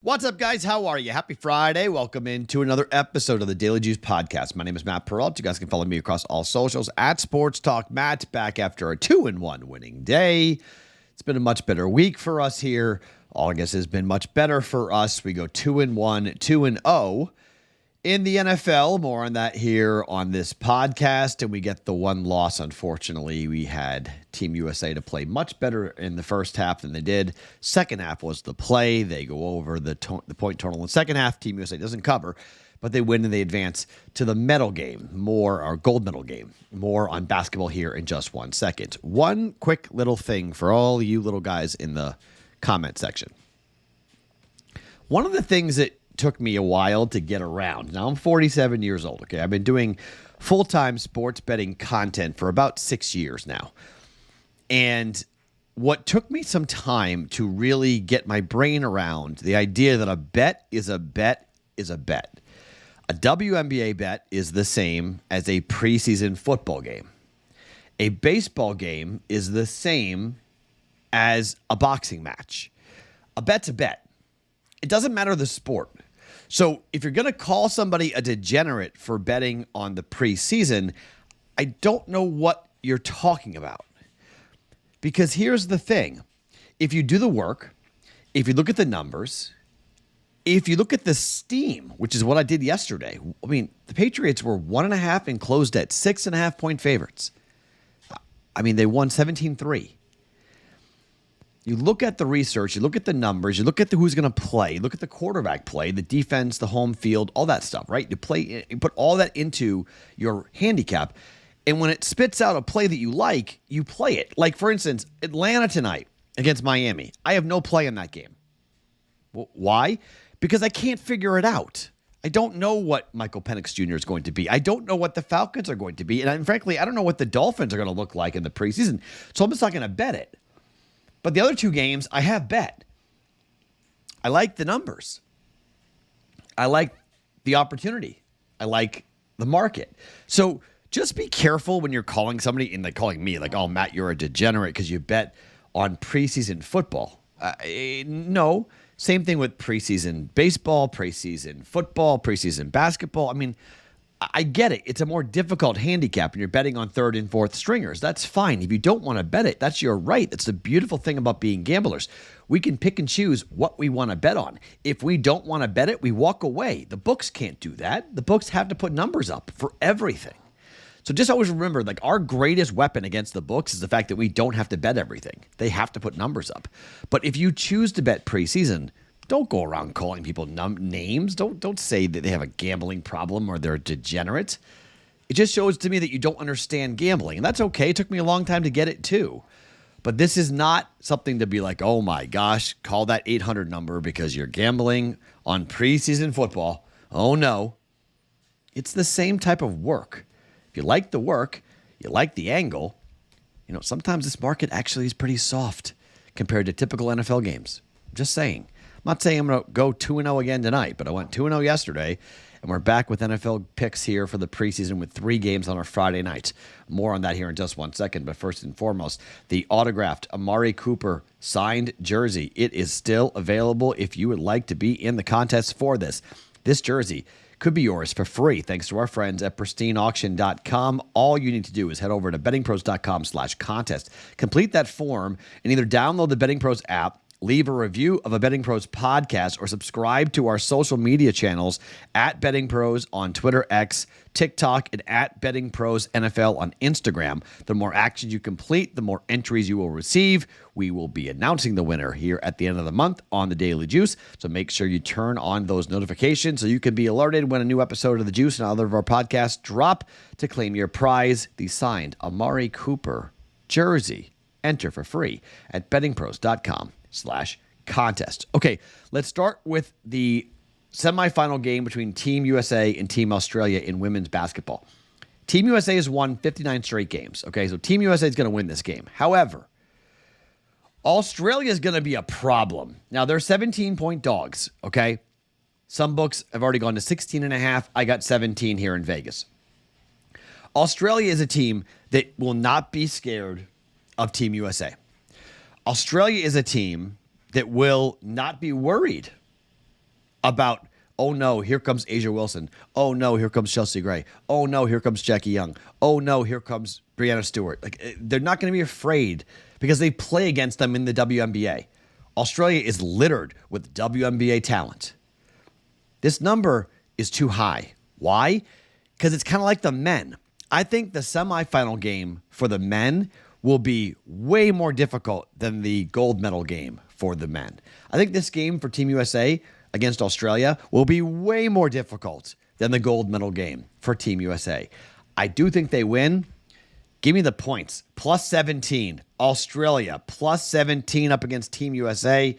What's up, guys? How are you? Happy Friday. Welcome into another episode of the Daily Juice Podcast. My name is Matt Perrault. You guys can follow me across all socials at Sports Talk Matt, back after a 2-1 winning day. It's been a much better week for us here. August has been much better for us. We go 2-1, 2-0 in the NFL. More on that here on this podcast. And we get the one loss, unfortunately. We had Team USA to play much better in the first half than they did. Second half was the play. They go over the point total in the second half. Team USA doesn't cover, but they win and they advance to the medal game, gold medal game. More on basketball here in just 1 second. One quick little thing for all you little guys in the comment section. One of the things that took me a while to get around. Now I'm 47 years old. Okay. I've been doing full-time sports betting content for about 6 years now. And what took me some time to really get my brain around the idea that a bet is a bet is a bet. A WNBA bet is the same as a preseason football game. A baseball game is the same as a boxing match. A bet's a bet. It doesn't matter the sport. So if you're going to call somebody a degenerate for betting on the preseason, I don't know what you're talking about. Because here's the thing. If you do the work, if you look at the numbers, if you look at the steam, which is what I did yesterday. I mean, the Patriots were 1.5 and closed at 6.5 point favorites. I mean, they won 17-3. You look at the research, you look at the numbers, you look at who's going to play, you look at the quarterback play, the defense, the home field, all that stuff, right? You put all that into your handicap, and when it spits out a play that you like, you play it. Like, for instance, Atlanta tonight against Miami. I have no play in that game. Well, why? Because I can't figure it out. I don't know what Michael Penix Jr. is going to be. I don't know what the Falcons are going to be. And frankly, I don't know what the Dolphins are going to look like in the preseason. So I'm just not going to bet it. But the other two games, I have bet. I like the numbers. I like the opportunity. I like the market. So just be careful when you're calling somebody and calling me like, oh, Matt, you're a degenerate because you bet on preseason football. No. Same thing with preseason baseball, preseason football, preseason basketball. I mean, I get it. It's a more difficult handicap when you're betting on third and fourth stringers. That's fine. If you don't want to bet it, that's your right. That's the beautiful thing about being gamblers. We can pick and choose what we want to bet on. If we don't want to bet it, we walk away. The books can't do that. The books have to put numbers up for everything. So just always remember, our greatest weapon against the books is the fact that we don't have to bet everything. They have to put numbers up. But if you choose to bet preseason, don't go around calling people names. Don't say that they have a gambling problem or they're degenerate. It just shows to me that you don't understand gambling. And that's okay. It took me a long time to get it too. But this is not something to be like, oh my gosh, call that 800 number because you're gambling on preseason football. Oh no. It's the same type of work. If you like the work, you like the angle, sometimes this market actually is pretty soft compared to typical NFL games. I'm just saying. I'm not saying I'm going to go 2-0 again tonight, but I went 2-0 yesterday, and we're back with NFL picks here for the preseason with 3 games on our Friday night. More on that here in just 1 second, but first and foremost, the autographed Amari Cooper signed jersey. It is still available if you would like to be in the contest for this. This jersey could be yours for free thanks to our friends at pristineauction.com. All you need to do is head over to bettingpros.com/contest. Complete that form and either download the Betting Pros app, leave a review of a Betting Pros podcast, or subscribe to our social media channels at Betting Pros on Twitter, X, TikTok, and at Betting Pros NFL on Instagram. The more actions you complete, the more entries you will receive. We will be announcing the winner here at the end of the month on the Daily Juice. So make sure you turn on those notifications so you can be alerted when a new episode of the Juice and other of our podcasts drop to claim your prize, the signed Amari Cooper jersey. Enter for free at bettingpros.com/contest. Okay, let's start with the semifinal game between Team USA and Team Australia in women's basketball. Team USA has won 59 straight games. Okay, so Team USA is going to win this game. However, Australia is going to be a problem. Now, they're 17-point dogs, okay? Some books have already gone to 16.5. I got 17 here in Vegas. Australia is a team that will not be scared of Team USA. Australia is a team that will not be worried about, oh no, here comes Asia Wilson. Oh no, here comes Chelsea Gray. Oh no, here comes Jackie Young. Oh no, here comes Brianna Stewart. Like, they're not going to be afraid because they play against them in the WNBA. Australia is littered with WNBA talent. This number is too high. Why? Because it's kind of like the men. I think the semifinal game for the men will be way more difficult than the gold medal game for the men. I think this game for Team USA against Australia will be way more difficult than the gold medal game for Team USA. I do think they win. Give me the points. Plus 17. Australia, plus 17 up against Team USA.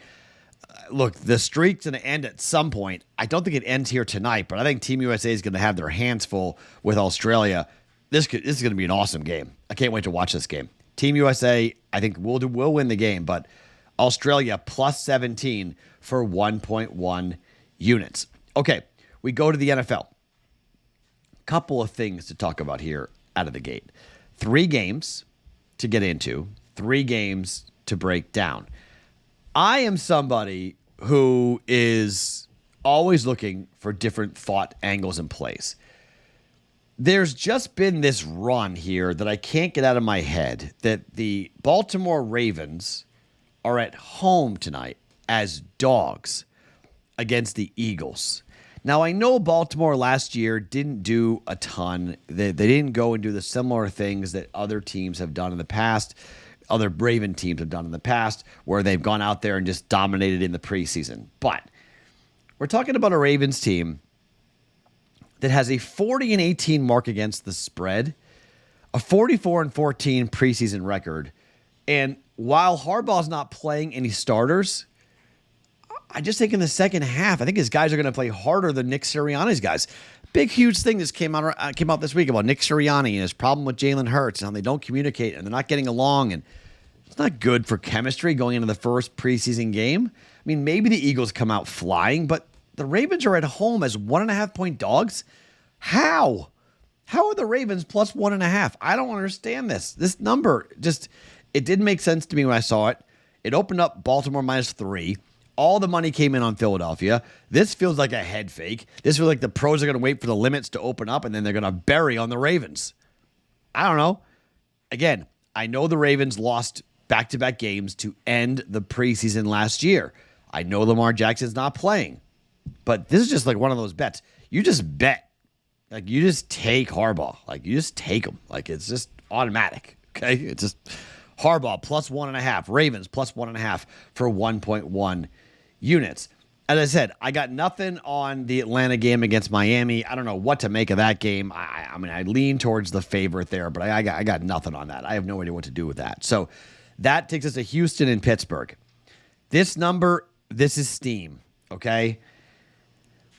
Look, the streak's going to end at some point. I don't think it ends here tonight, but I think Team USA is going to have their hands full with Australia. This is going to be an awesome game. I can't wait to watch this game. Team USA, I think will win the game, but Australia plus 17 for 1.1 units. Okay, we go to the NFL. Couple of things to talk about here out of the gate. 3 games to get into, 3 games to break down. I am somebody who is always looking for different thought angles and plays. There's just been this run here that I can't get out of my head that the Baltimore Ravens are at home tonight as dogs against the Eagles. Now, I know Baltimore last year didn't do a ton. They didn't go and do the similar things that other teams have done in the past, other Raven teams have done in the past, where they've gone out there and just dominated in the preseason. But we're talking about a Ravens team that has a 40-18 mark against the spread, a 44-14 preseason record. And while Harbaugh's not playing any starters, I just think in the second half, I think his guys are going to play harder than Nick Sirianni's guys. Big, huge thing that came out this week about Nick Sirianni and his problem with Jalen Hurts and how they don't communicate and they're not getting along. And it's not good for chemistry going into the first preseason game. I mean, maybe the Eagles come out flying, but the Ravens are at home as 1.5-point dogs. How? How are the Ravens plus 1.5? I don't understand this. This number it didn't make sense to me when I saw it. It opened up Baltimore -3. All the money came in on Philadelphia. This feels like a head fake. This feels like the pros are going to wait for the limits to open up and then they're going to bury on the Ravens. I don't know. Again, I know the Ravens lost back-to-back games to end the preseason last year. I know Lamar Jackson's not playing. But this is just like one of those bets. You just bet. Like, you just take Harbaugh. Like, you just take him. Like, it's just automatic. Okay? It's just Harbaugh plus 1.5. Ravens plus 1.5 for 1.1 units. As I said, I got nothing on the Atlanta game against Miami. I don't know what to make of that game. I mean, I lean towards the favorite there, but I got nothing on that. I have no idea what to do with that. So that takes us to Houston and Pittsburgh. This number, this is steam, okay?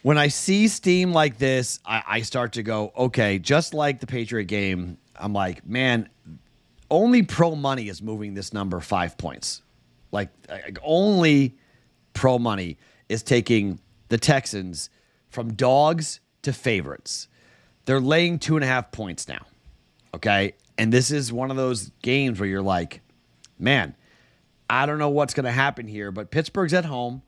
When I see steam like this, I start to go, okay, just like the Patriot game, I'm like, man, only pro money is moving this number 5 points. Like only pro money is taking the Texans from dogs to favorites. They're laying 2.5 points now, okay? And this is one of those games where you're like, man, I don't know what's going to happen here, but Pittsburgh's at home,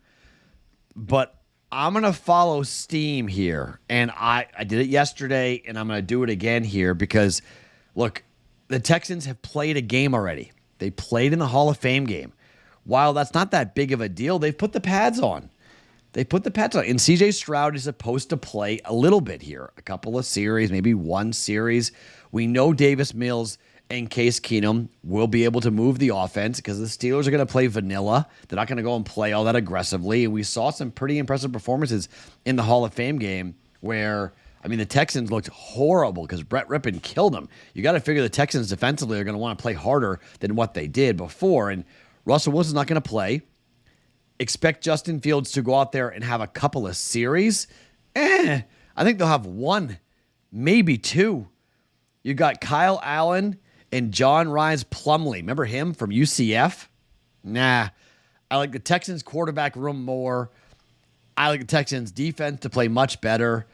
but I'm going to follow steam here. And I did it yesterday, and I'm going to do it again here because, look, the Texans have played a game already. They played in the Hall of Fame game. While that's not that big of a deal, they've put the pads on. And C.J. Stroud is supposed to play a little bit here. A couple of series, maybe one series. We know Davis Mills and Case Keenum will be able to move the offense because the Steelers are going to play vanilla. They're not going to go and play all that aggressively. And we saw some pretty impressive performances in the Hall of Fame game where, I mean, the Texans looked horrible because Brett Rippon killed them. You got to figure the Texans defensively are going to want to play harder than what they did before. And Russell Wilson's not going to play. Expect Justin Fields to go out there and have a couple of series. I think they'll have one, maybe two. You got Kyle Allen and John Rhys Plumlee. Remember him from UCF? Nah. I like the Texans quarterback room more. I like the Texans defense to play much better.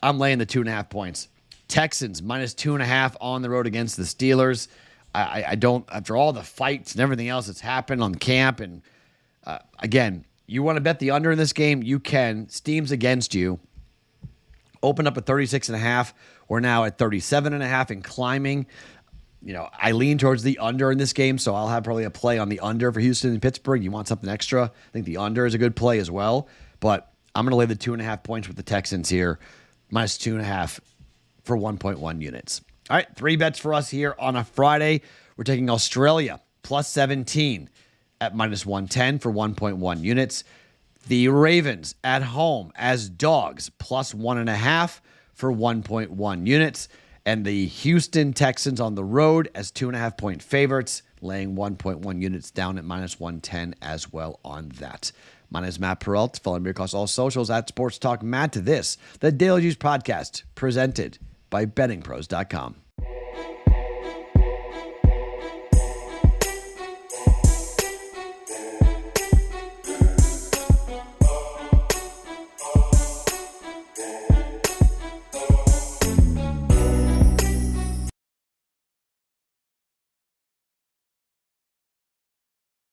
I'm laying the 2.5 points. Texans -2.5 on the road against the Steelers. I don't, after all the fights and everything else that's happened on camp, and again, You want to bet the under in this game? You can. Steam's against you. Open up at 36.5. We're now at 37.5 and climbing. I lean towards the under in this game, so I'll have probably a play on the under for Houston and Pittsburgh. You want something extra? I think the under is a good play as well, but I'm going to lay the 2.5 points with the Texans here, minus 2.5 for 1.1 units. All right, 3 bets for us here on a Friday. We're taking Australia plus 17 at minus 110 for 1.1 units. The Ravens at home as dogs plus 1.5 for 1.1 units. And the Houston Texans on the road as 2.5-point favorites, laying 1.1 units down at minus 110 as well on that. My name is Matt Perrault. Follow me across all socials at Sports Talk Matt. To this, the Daily Juice Podcast, presented by BettingPros.com.